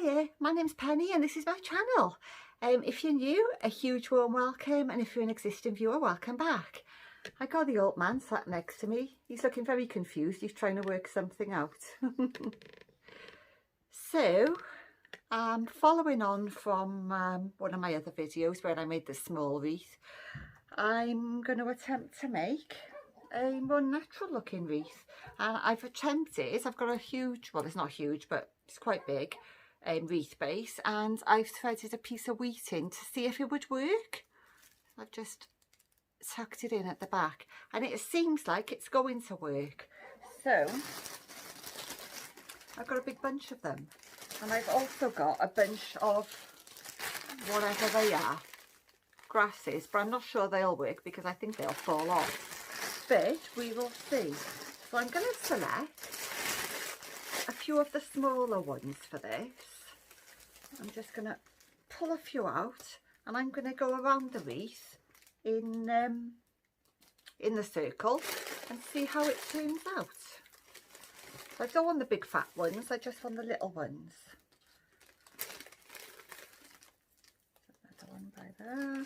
Hiya, my name's Penny and this is my channel. If you're new, a huge warm welcome, and if you're an existing viewer, welcome back. I got the old man sat next to me. He's looking very confused. He's trying to work something out. So, following on from one of my other videos where I made the small wreath, I'm going to attempt to make a more natural looking wreath. And I've got a huge, well, it's not huge, but it's quite big, wreath base, and I've threaded a piece of wheat in to see if it would work. I've just tucked it in at the back and it seems like it's going to work. So I've got a big bunch of them, and I've also got a bunch of whatever they are, grasses, but I'm not sure they'll work because I think they'll fall off, but we will see. So I'm going to select a few of the smaller ones for this. I'm just going to pull a few out and I'm going to go around the wreath in the circle and see how it turns out. So I don't want the big fat ones, I just want the little ones. Another one by there.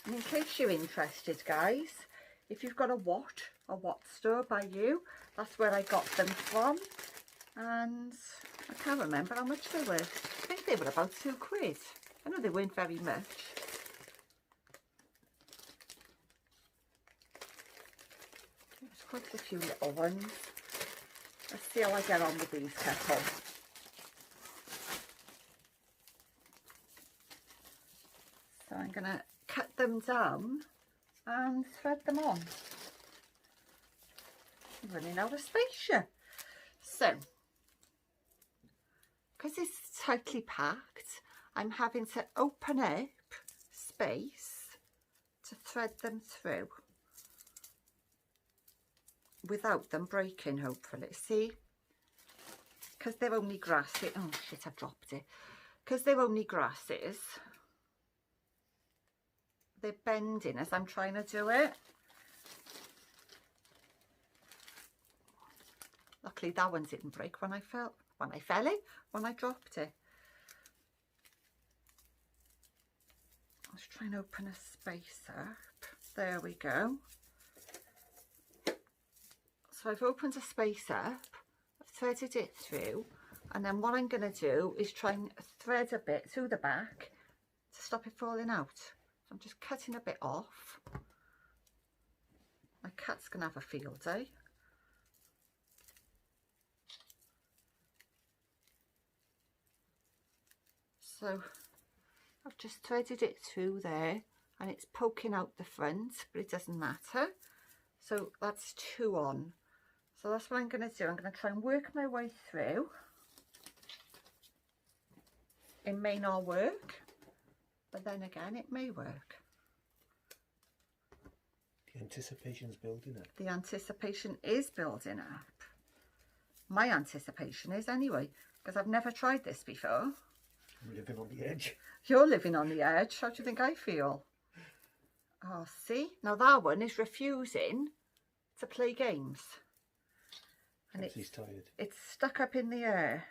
And in case you're interested, guys, if you've got a Watt store by you, that's where I got them from, and I can't remember how much they were. I think they were about £2. I know they weren't very much. There's quite a few little ones. Let's see how I get on with these kettle. So I'm going to cut them down and thread them on. I'm running out of space here. So, because it's tightly packed, I'm having to open up space to thread them through without them breaking, hopefully. See, because they're only grasses. Oh shit, I've dropped it. Because they're only grasses, they're bending as I'm trying to do it. Luckily that one didn't break when I dropped it. Let's try and open a space up. There we go. So I've opened a space up, I've threaded it through, and then what I'm going to do is try and thread a bit through the back to stop it falling out. So I'm just cutting a bit off. My cat's going to have a field day. So I've just threaded it through there and it's poking out the front, but it doesn't matter. So that's 2 on. So that's what I'm going to do. I'm going to try and work my way through. It may not work, but then again it may work. The anticipation's building up. The anticipation is building up. My anticipation is anyway, because I've never tried this before. I'm living on the edge. You're living on the edge. How do you think I feel? Oh, see? Now that one is refusing to play games. And he's tired. It's stuck up in the air.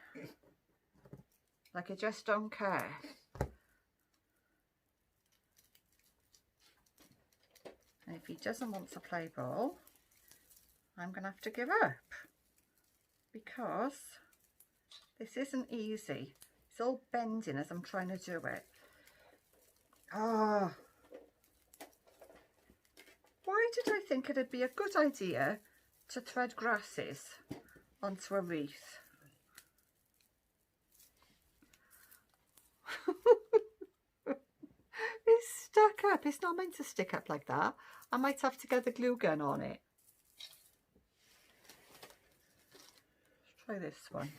Like I just don't care. And if he doesn't want to play ball, I'm going to have to give up. Because this isn't easy. It's all bending as I'm trying to do it. Ah. Why did I think it'd be a good idea to thread grasses onto a wreath? It's stuck up. It's not meant to stick up like that. I might have to get the glue gun on it. Let's try this one.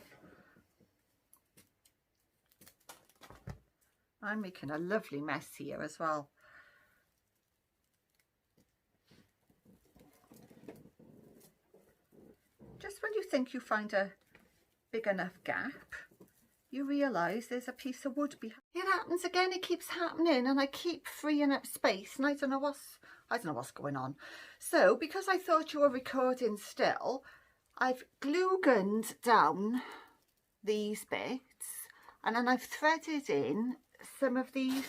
I'm making a lovely mess here as well. Just when you think you find a big enough gap, you realise there's a piece of wood behind. It happens again, it keeps happening, and I keep freeing up space and I don't know what's going on. So because I thought you were recording still, I've glue gunned down these bits, and then I've threaded in some of these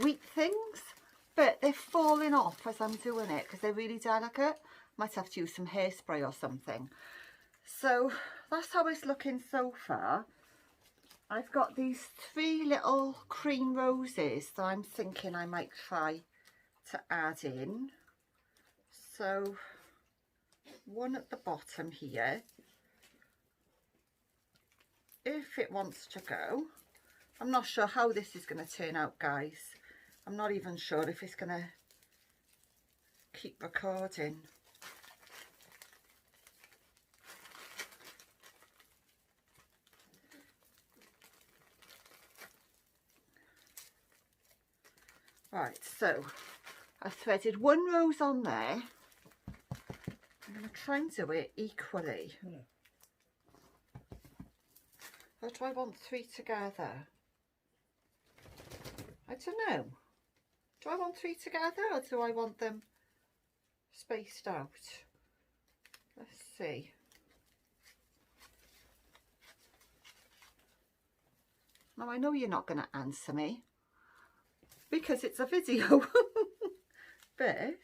wheat things, but they're falling off as I'm doing it because they're really delicate. Might have to use some hairspray or something. So that's how it's looking so far. I've got these 3 little cream roses that I'm thinking I might try to add in. So one at the bottom here, if it wants to go. I'm not sure how this is going to turn out, guys. I'm not even sure if it's going to keep recording. Right, so I've threaded 1 rose on there. I'm going to try and do it equally. Or do I want 3 together? I don't know. Do I want 3 together or do I want them spaced out? Let's see. Now I know you're not going to answer me because it's a video, but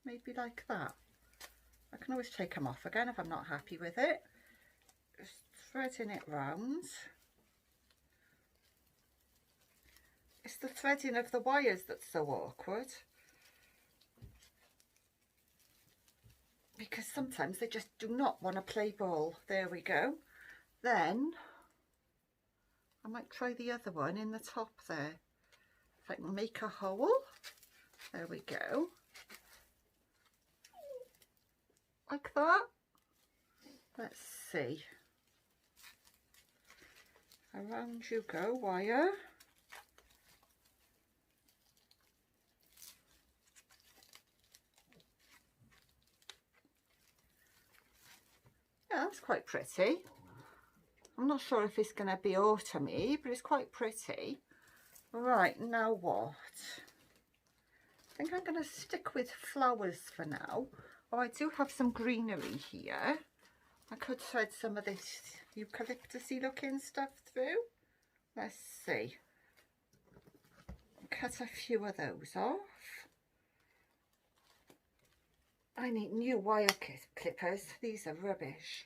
maybe like that. I can always take them off again if I'm not happy with it. Just threading it round. It's the threading of the wires that's so awkward, because sometimes they just do not want to play ball. There we go. Then I might try the other one in the top there. If I can make a hole. There we go. Like that. Let's see. Around you go, wire. Yeah, that's quite pretty. I'm not sure if it's going to be autumny, but it's quite pretty. Right, now what? I think I'm going to stick with flowers for now. Oh, I do have some greenery here. I could thread some of this eucalyptus-y looking stuff through. Let's see. Cut a few of those off. I need new wire clippers. These are rubbish.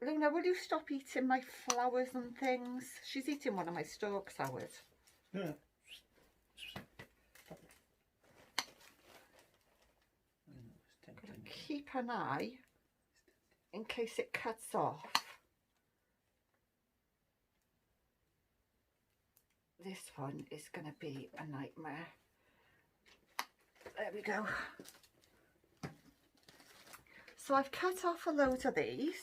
Luna, will you stop eating my flowers and things? She's eating one of my stalk sours. Yeah. Keep an eye in case it cuts off. This one is going to be a nightmare. There we go. So I've cut off a load of these.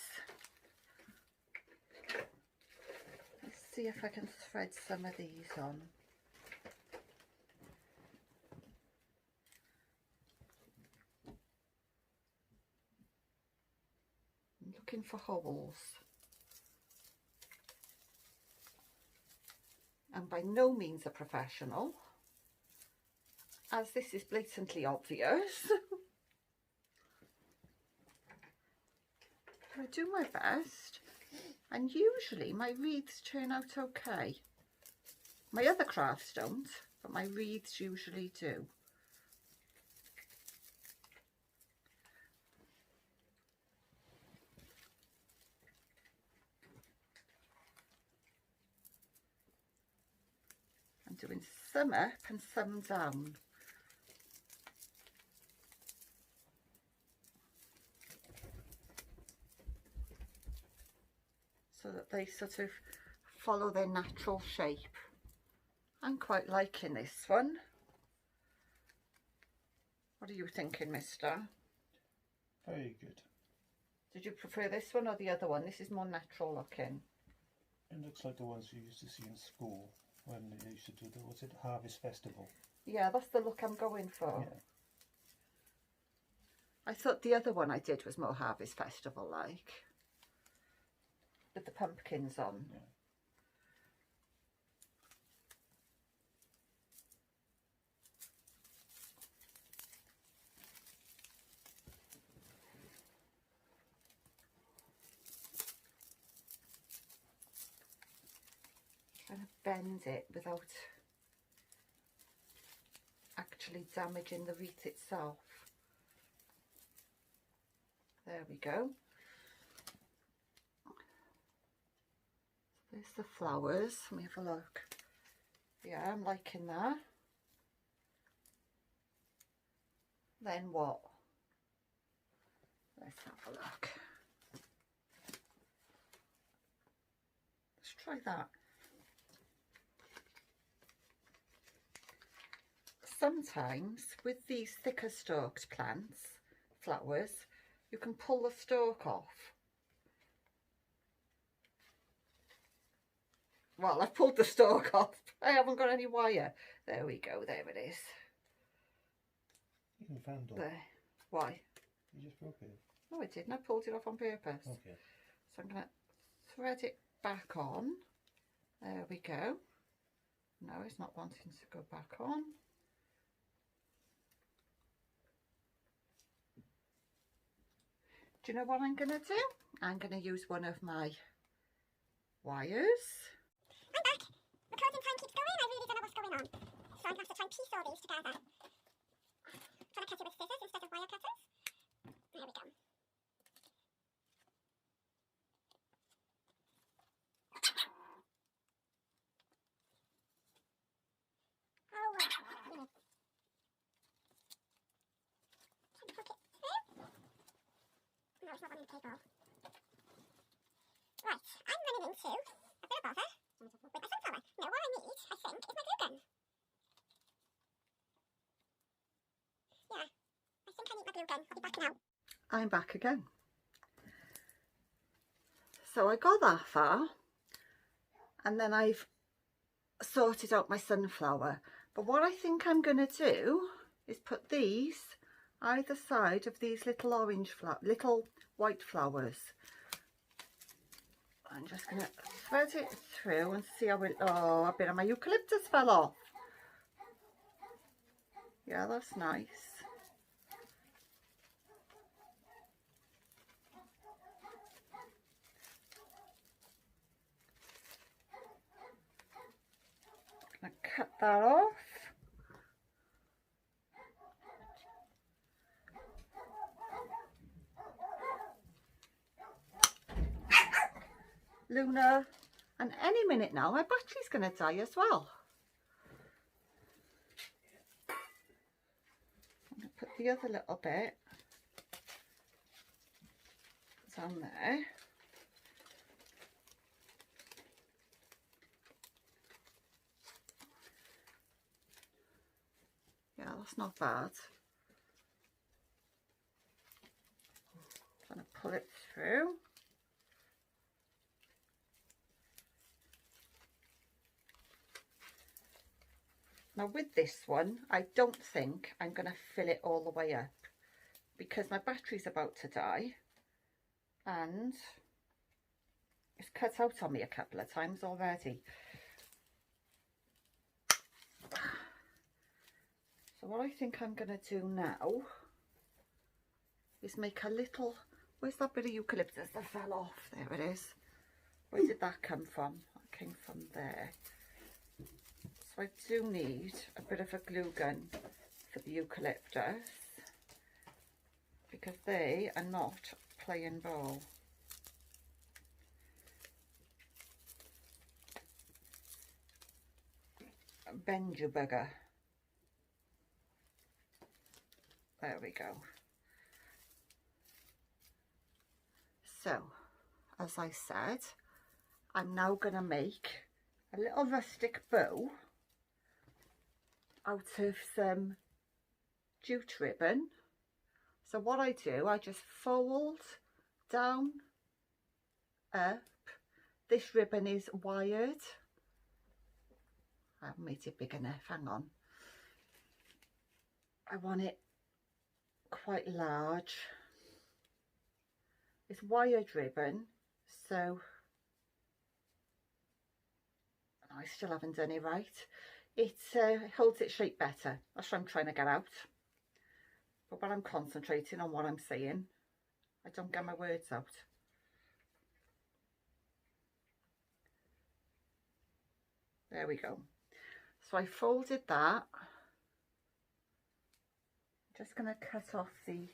Let's see if I can thread some of these on. I'm looking for holes. I'm by no means a professional, as this is blatantly obvious. I do my best, and usually my wreaths turn out okay. My other crafts don't, but my wreaths usually do. I'm doing some up and some down. So that they sort of follow their natural shape. I'm quite liking this one. What are you thinking, mister? Very good. Did you prefer this one or the other one? This is more natural looking. It looks like the ones you used to see in school when they used to do the, what's it, Harvest Festival. Yeah, that's the look I'm going for. Yeah. I thought the other one I did was more Harvest Festival like, with the pumpkins on. Yeah. Trying to bend it without actually damaging the wreath itself. There we go. There's the flowers. Let me have a look. Yeah, I'm liking that. Then what? Let's have a look. Let's try that. Sometimes with these thicker stalked plants, flowers, you can pull the stalk off. Well, I've pulled the stalk off. I haven't got any wire. There we go. There it is. You found it. There. Why? You just broke it. No, I didn't. I pulled it off on purpose. Okay. So I'm going to thread it back on. There we go. No, it's not wanting to go back on. Do you know what I'm going to do? I'm going to use one of my wires. I'm back. Recording time keeps going. I really don't know what's going on. So I'm going to have to try and piece all these together. I'm trying to cut it with scissors instead of wire cutters. There we go. Oh, trying to hook it through. No, it's not wanting to take off. Right, I'm running into a bit of bother with my sunflower. Now what I need, I think, is my glue gun. Yeah, I think I need my glue gun. I'll be back now. I'm back again. So I got that far and then I've sorted out my sunflower. But what I think I'm going to do is put these either side of these little little white flowers. I'm just going to thread it through and see how it... Oh, a bit of my eucalyptus fell off. Yeah, that's nice. I'm going to cut that off. Luna, and any minute now my battery's going to die as well. I'm going to put the other little bit down there. Yeah, that's not bad. Trying to pull it through. Now with this one, I don't think I'm going to fill it all the way up because my battery's about to die and it's cut out on me a couple of times already. So what I think I'm going to do now is make a little... Where's that bit of eucalyptus that fell off? There it is. Where did that come from? That came from there. So I do need a bit of a glue gun for the eucalyptus because they are not playing ball. Bend you bugger. There we go. So, as I said, I'm now going to make a little rustic bow out of some jute ribbon. So what I do, I just fold down, up. This ribbon is wired. I haven't made it big enough, hang on. I want it quite large. It's wired ribbon, so I still haven't done it right. It holds its shape better. That's what I'm trying to get out. But when I'm concentrating on what I'm saying, I don't get my words out. There we go. So I folded that. I'm just going to cut off the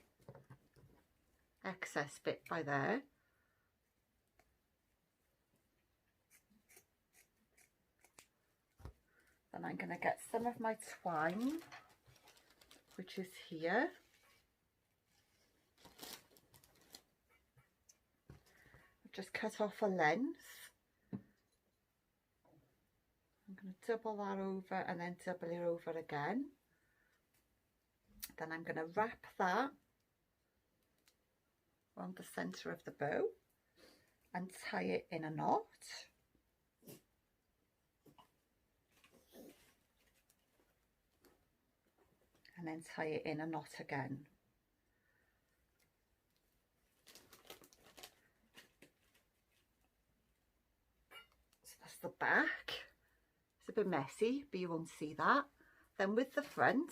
excess bit by there. Then I'm going to get some of my twine, which is here. Just cut off a length. I'm going to double that over and then double it over again. Then I'm going to wrap that around the centre of the bow and tie it in a knot. And then tie it in a knot again. So that's the back. It's a bit messy, but you won't see that. Then with the front,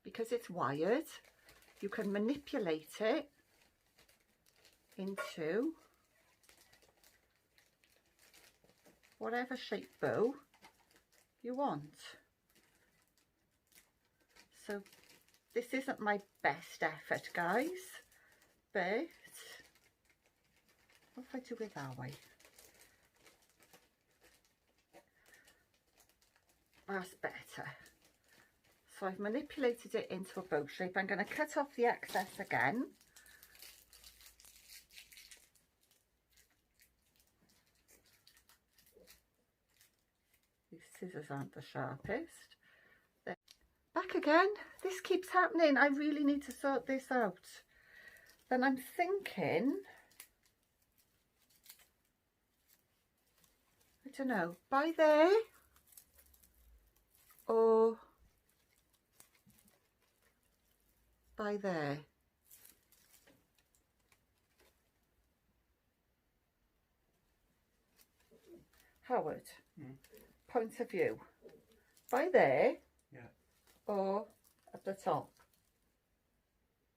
because it's wired, you can manipulate it into whatever shape bow you want. So this isn't my best effort, guys, but what if I do it that way? That's better. So I've manipulated it into a bow shape. I'm going to cut off the excess again. These scissors aren't the sharpest. Back again. This keeps happening. I really need to sort this out. Then I'm thinking, I don't know, by there or by there. Howard, point of view, by there, yeah, or at the top?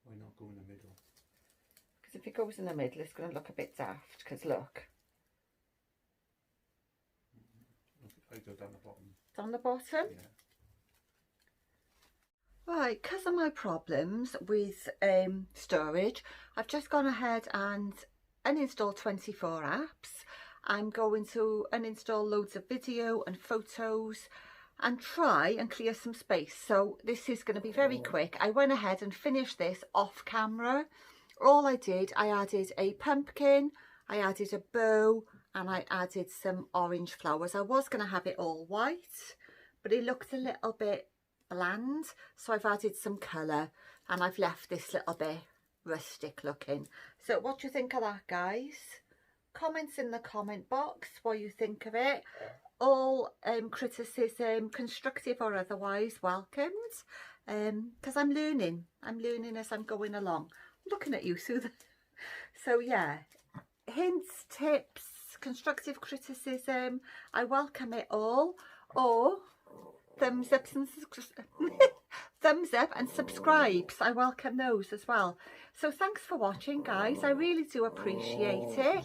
Why not go in the middle? Because if it goes in the middle, it's going to look a bit daft. Because look, I go down the bottom. down the bottom. Yeah. Right, because of my problems with storage, I've just gone ahead and uninstalled 24 apps. I'm going to uninstall loads of video and photos and try and clear some space. So this is going to be very quick. I went ahead and finished this off camera. All I did, I added a pumpkin, I added a bow, and I added some orange flowers. I was going to have it all white, but it looked a little bit bland, so I've added some colour and I've left this little bit rustic looking. So what do you think of that, guys? Comments in the comment box what you think of it. All criticism, constructive or otherwise, welcomed, because I'm learning as I'm going along. I'm looking at you, Sue. So yeah, hints, tips, constructive criticism, I welcome it all. Or thumbs up and thumbs up and subscribes, I welcome those as well. So thanks for watching, guys. I really do appreciate it,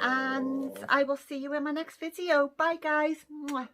and I will see you in my next video. Bye, guys. Mwah.